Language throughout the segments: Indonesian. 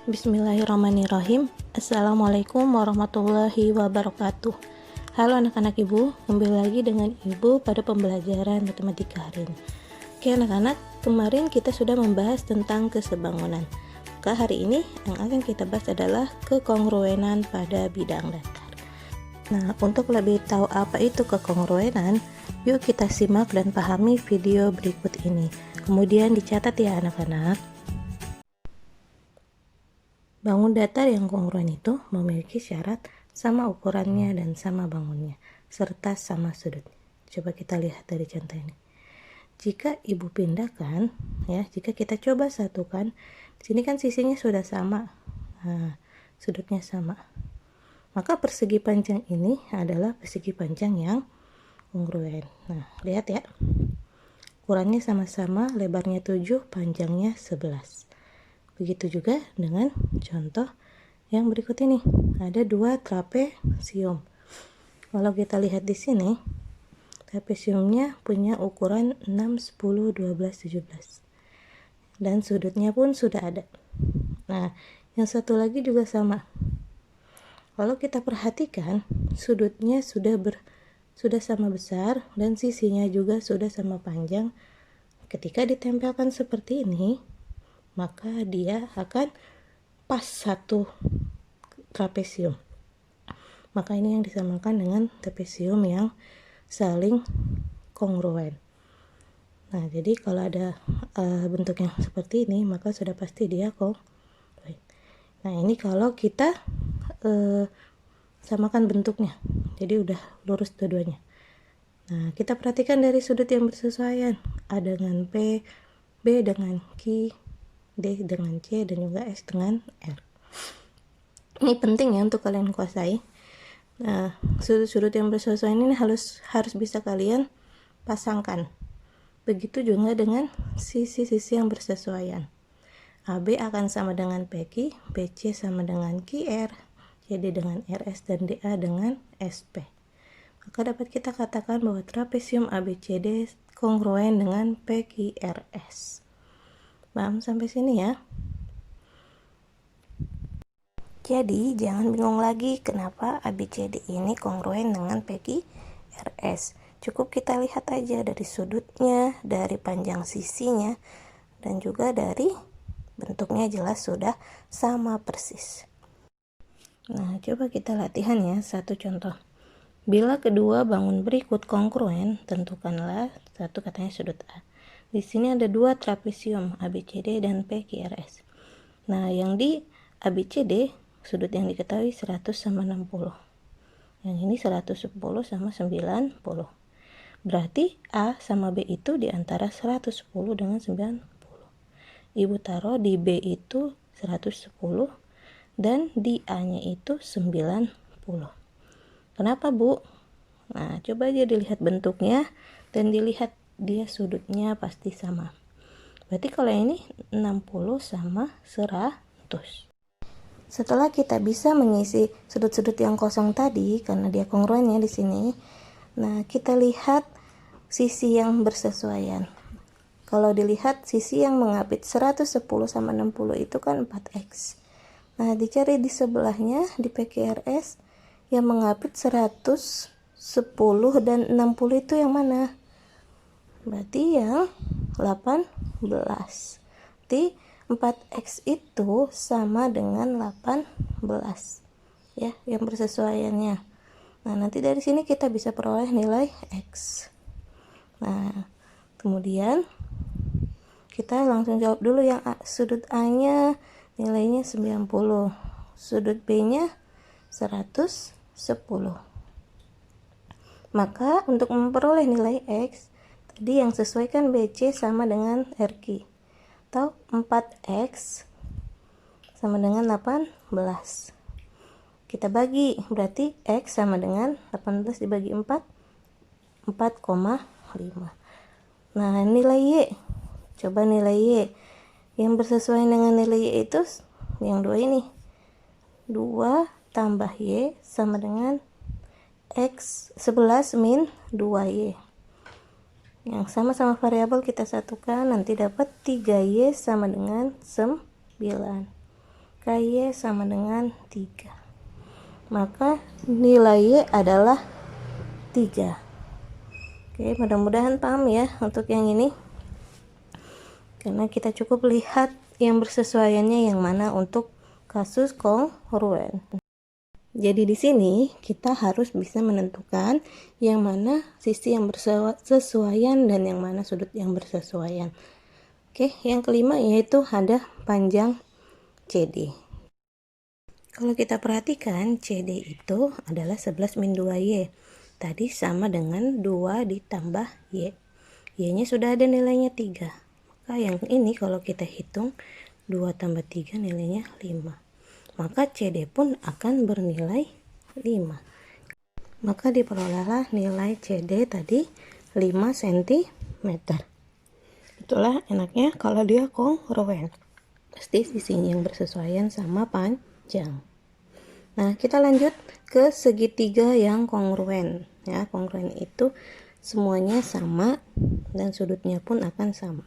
Bismillahirrahmanirrahim. Assalamualaikum warahmatullahi wabarakatuh. Halo anak-anak ibu, kembali lagi dengan ibu pada pembelajaran matematika hari ini. Oke anak-anak, kemarin kita sudah membahas tentang kesebangunan. Maka hari ini yang akan kita bahas adalah kekongruenan pada bidang datar. Nah, untuk lebih tahu apa itu kekongruenan, yuk kita simak dan pahami video berikut ini. Kemudian dicatat ya anak-anak. Bangun datar yang kongruen itu memiliki syarat sama ukurannya dan sama bangunnya, serta sama sudutnya. Coba kita lihat dari contoh ini. Jika ibu pindahkan, jika kita coba satukan, di sini kan sisinya sudah sama, sudutnya sama. Maka persegi panjang ini adalah persegi panjang yang kongruen. Nah, lihat ya. Ukurannya sama-sama, lebarnya 7, panjangnya 11. Begitu juga dengan contoh yang berikut ini. Ada dua trapesium. Kalau kita lihat di sini, trapesiumnya punya ukuran 6, 10, 12, 17. Dan sudutnya pun sudah ada. Nah, yang satu lagi juga sama. Kalau kita perhatikan, sudutnya sudah sama besar dan sisinya juga sudah sama panjang. Ketika ditempelkan seperti ini, maka dia akan pas satu trapesium. Maka ini yang disamakan dengan trapesium yang saling kongruen. Nah, jadi kalau ada bentuk yang seperti ini, maka sudah pasti dia kongruen. Nah, ini kalau kita samakan bentuknya, jadi udah lurus dua-duanya. Nah, kita perhatikan dari sudut yang bersesuaian, A dengan P, B dengan Q, D dengan C, dan juga S dengan R. Ini penting ya untuk kalian kuasai. Nah, sudut-sudut yang bersesuaian ini harus bisa kalian pasangkan. Begitu juga dengan sisi-sisi yang bersesuaian. AB akan sama dengan PQ, BC sama dengan QR, CD dengan RS, dan DA dengan SP. Maka dapat kita katakan bahwa trapesium ABCD kongruen dengan PQRS. Paham sampai sini ya? Jadi jangan bingung lagi kenapa ABCD ini kongruen dengan PQRS. Cukup kita lihat aja dari sudutnya, dari panjang sisinya, dan juga dari bentuknya jelas sudah sama persis. Nah, coba kita latihan ya, satu contoh. Bila kedua bangun berikut kongruen, tentukanlah satu katanya sudut A. Di sini ada dua trapesium ABCD dan PQRS. Nah, yang di ABCD sudut yang diketahui 100 sama 60. Yang ini 110 sama 90. Berarti A sama B itu di antara 110 dengan 90. Ibu taruh di B itu 110 dan di A-nya itu 90. Kenapa, Bu? Nah, coba aja dilihat bentuknya dan dilihat dia sudutnya pasti sama. Berarti kalau ini 60 sama 100. Setelah kita bisa mengisi sudut-sudut yang kosong tadi karena dia kongruennya di sini. Nah, kita lihat sisi yang bersesuaian. Kalau dilihat sisi yang mengapit 110 sama 60 itu kan 4x. Nah, dicari di sebelahnya di PQRS yang mengapit 110 dan 60 itu yang mana? Berarti yang 18. Berarti 4x itu sama dengan 18 ya, yang bersesuaiannya. Nah, nanti dari sini kita bisa peroleh nilai x. Nah, kemudian kita langsung jawab dulu yang A. Sudut A nya nilainya 90, sudut B nya 110. Maka untuk memperoleh nilai x tadi yang sesuai kan BC sama dengan RQ, atau 4x sama dengan 18. Kita bagi, berarti x sama dengan 18 dibagi 4, 4,5. Nah, nilai Y, coba nilai Y yang bersesuaian dengan nilai Y itu yang dua ini, 2 tambah Y sama dengan X 11 min 2Y. Yang sama-sama variabel kita satukan, nanti dapat 3Y sama dengan 9. maka Y sama dengan 3. Maka nilai Y adalah 3. Oke, mudah-mudahan paham ya untuk yang ini. Karena kita cukup lihat yang bersesuaiannya yang mana untuk kasus kongruen. Jadi di sini kita harus bisa menentukan yang mana sisi yang bersesuaian dan yang mana sudut yang bersesuaian. Oke, yang kelima yaitu ada panjang CD. Kalau kita perhatikan CD itu adalah 11 min 2Y. Tadi sama dengan 2 ditambah Y. Y-nya sudah ada nilainya 3. Maka yang ini kalau kita hitung 2 tambah 3 nilainya 5. Maka CD pun akan bernilai 5. Maka diperolehlah nilai CD tadi 5 cm. Itulah enaknya kalau dia kongruen. Pasti sisinya yang bersesuaian sama panjang. Nah, kita lanjut ke segitiga yang kongruen. Ya, kongruen itu semuanya sama dan sudutnya pun akan sama.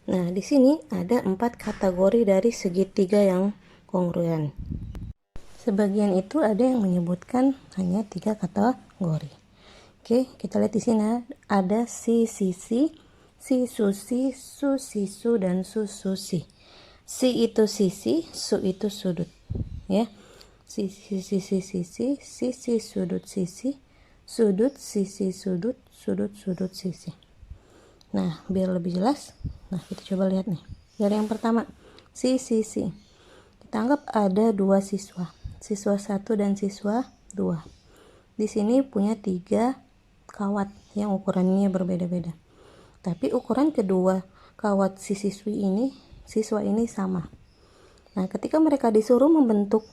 Nah, di sini ada 4 kategori dari segitiga yang kongruen. Sebagian itu ada yang menyebutkan hanya 3 kategori. Oke, kita lihat di sini ada si-sisi, si-susi, su-sisu, dan su-susi. Si itu sisi, su itu sudut. Ya, sisi, sisi, sisi, sudut, sisi, sudut, sisi, sudut, sudut, sudut, sisi. Nah, biar lebih jelas, nah kita coba lihat nih. Dari yang pertama, si-sisi. Kita anggap ada 2 siswa. Siswa 1 dan siswa 2. Di sini punya 3 kawat yang ukurannya berbeda-beda. Tapi ukuran kedua kawat siswa ini sama. Nah, ketika mereka disuruh membentuk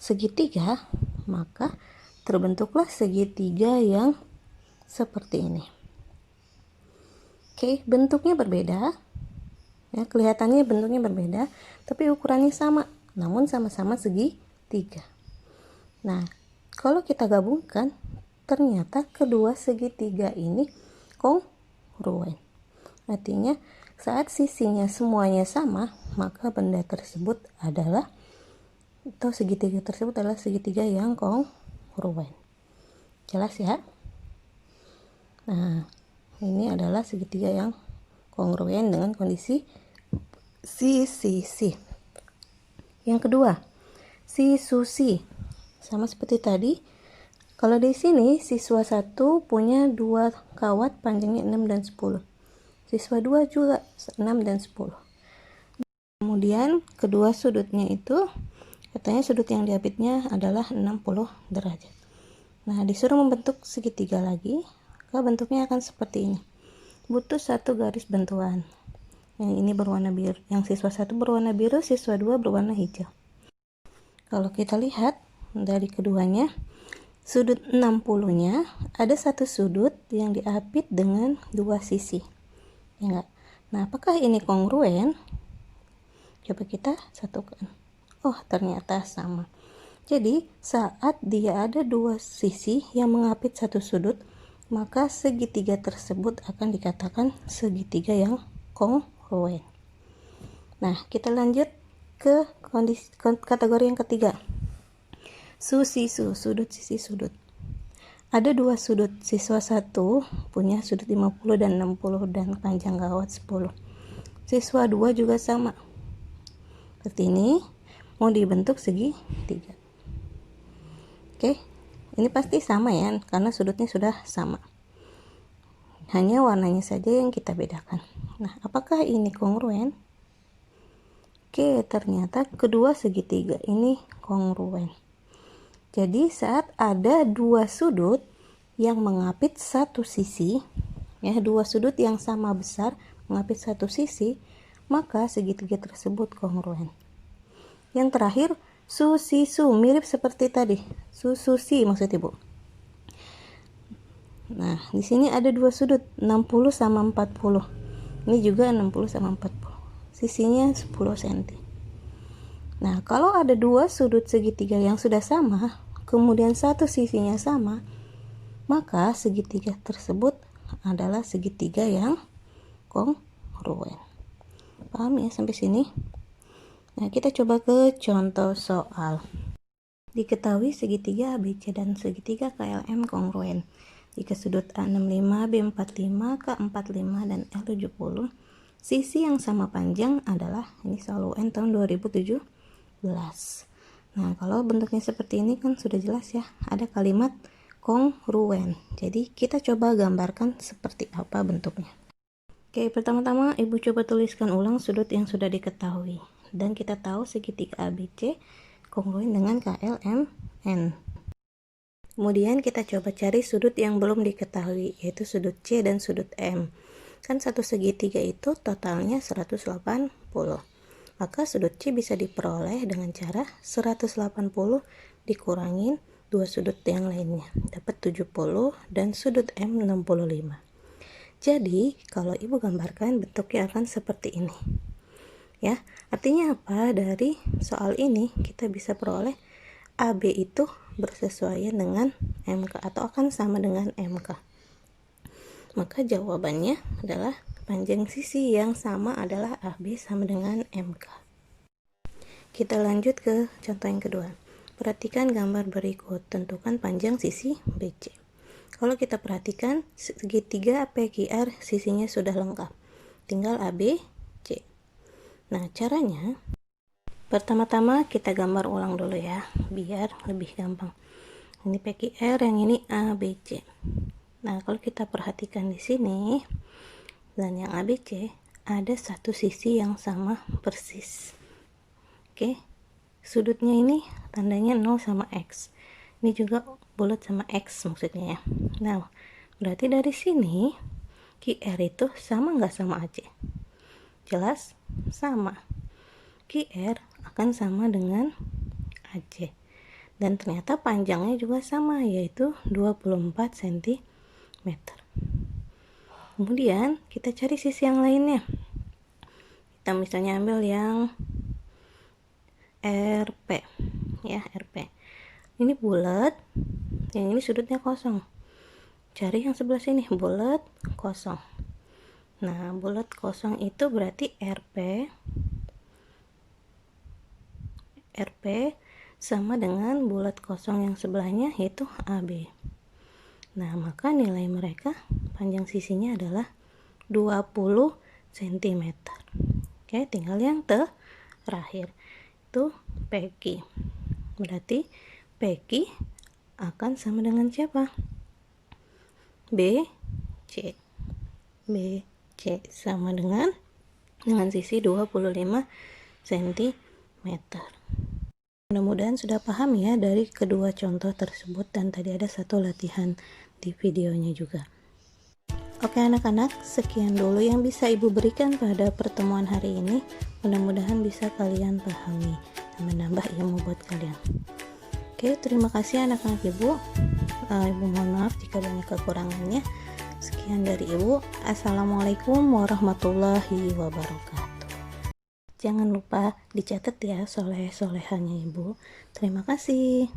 segitiga, maka terbentuklah segitiga yang seperti ini. Oke, bentuknya berbeda. Ya, kelihatannya bentuknya berbeda, tapi ukurannya sama, namun sama-sama segitiga. Nah, kalau kita gabungkan, ternyata kedua segitiga ini kongruen. Artinya, saat sisinya semuanya sama, maka benda tersebut adalah, atau segitiga tersebut adalah segitiga yang kongruen. Jelas ya? Nah, ini adalah segitiga yang kongruen dengan kondisi si-sisi. Yang kedua, si-susi. Sama seperti tadi. Kalau di sini siswa 1 punya 2 kawat panjangnya 6 dan 10. Siswa 2 juga 6 dan 10. Kemudian kedua sudutnya itu katanya sudut yang diapitnya adalah 60 derajat. Nah, disuruh membentuk segitiga lagi, maka bentuknya akan seperti ini. Butuh 1 garis bantuan. Yang ini berwarna biru, yang siswa 1 berwarna biru, siswa 2 berwarna hijau. Kalau kita lihat dari keduanya, sudut 60-nya ada 1 sudut yang diapit dengan 2 sisi. Ya enggak? Nah, apakah ini kongruen? Coba kita satukan. Oh, ternyata sama. Jadi, saat dia ada 2 sisi yang mengapit 1 sudut, maka segitiga tersebut akan dikatakan segitiga yang kongruen. Nah, kita lanjut ke kategori yang ketiga. Su-sisu, sudut sisi sudut. Ada 2 sudut. Siswa 1 punya sudut 50 dan 60 dan panjang kawat 10. Siswa 2 juga sama. Seperti ini, mau dibentuk segitiga. Oke, ini pasti sama ya, karena sudutnya sudah sama. Hanya warnanya saja yang kita bedakan. Nah, apakah ini kongruen? Oke, ternyata kedua segitiga ini kongruen. Jadi saat ada 2 sudut yang mengapit 1 sisi, ya 2 sudut yang sama besar mengapit 1 sisi, maka segitiga tersebut kongruen. Yang terakhir, su-sisu, mirip seperti tadi. Su-susi maksud Ibu. Nah, di sini ada 2 sudut, 60 sama 40. Ini juga 60 sama 40. Sisinya 10 cm. Nah, kalau ada 2 sudut segitiga yang sudah sama, kemudian 1 sisinya sama, maka segitiga tersebut adalah segitiga yang kongruen. Paham ya sampai sini? Nah, kita coba ke contoh soal. Diketahui segitiga ABC dan segitiga KLM kongruen. Jika sudut A65, B45, K45, dan L70, sisi yang sama panjang adalah, ini soal UN tahun 2017. Nah, kalau bentuknya seperti ini kan sudah jelas ya, ada kalimat kongruen. Jadi kita coba gambarkan seperti apa bentuknya. Oke, pertama-tama ibu coba tuliskan ulang sudut yang sudah diketahui. Dan kita tahu segitiga ABC kongruen dengan KLMN. Kemudian kita coba cari sudut yang belum diketahui, yaitu sudut C dan sudut M. Kan satu segitiga itu totalnya 180. Maka sudut C bisa diperoleh dengan cara 180 dikurangin dua sudut yang lainnya, dapat 70, dan sudut M 65. Jadi kalau ibu gambarkan bentuknya akan seperti ini. Ya, artinya apa? Dari soal ini kita bisa peroleh AB itu bersesuaian dengan MK atau akan sama dengan MK. Maka jawabannya adalah panjang sisi yang sama adalah AB sama dengan MK. Kita lanjut ke contoh yang kedua. Perhatikan gambar berikut, tentukan panjang sisi BC. Kalau kita perhatikan segitiga PQR sisinya sudah lengkap, tinggal AB, C. Nah, caranya pertama-tama kita gambar ulang dulu ya, biar lebih gampang. Ini PQR, yang ini ABC. Nah, kalau kita perhatikan di sini, dan yang ABC ada satu sisi yang sama persis. Oke, sudutnya ini tandanya 0 sama X. Ini juga bulat sama X maksudnya ya. Nah, berarti dari sini QR itu sama nggak sama AC? Jelas sama. QR akan sama dengan AC. Dan ternyata panjangnya juga sama, yaitu 24 cm. Kemudian kita cari sisi yang lainnya. Kita misalnya ambil yang RP ya, RP. Ini bulat, yang ini sudutnya kosong. Cari yang sebelah sini, bulat kosong. Nah, bulat kosong itu berarti RP sama dengan bulat kosong yang sebelahnya, yaitu AB. Nah, maka nilai mereka panjang sisinya adalah 20 cm. Oke, tinggal yang terakhir itu PQ. Berarti PQ akan sama dengan siapa? BC. BC sama dengan sisi 25 cm. Mudah-mudahan sudah paham ya dari kedua contoh tersebut, dan tadi ada satu latihan di videonya juga. Oke anak-anak, sekian dulu yang bisa ibu berikan pada pertemuan hari ini. Mudah-mudahan bisa kalian pahami dan menambah ilmu buat kalian. Oke, terima kasih anak-anak ibu. Ibu mohon maaf jika banyak kekurangannya. Sekian dari ibu. Assalamualaikum warahmatullahi wabarakatuh. Jangan lupa dicatat ya soleh-solehannya ibu. Terima kasih.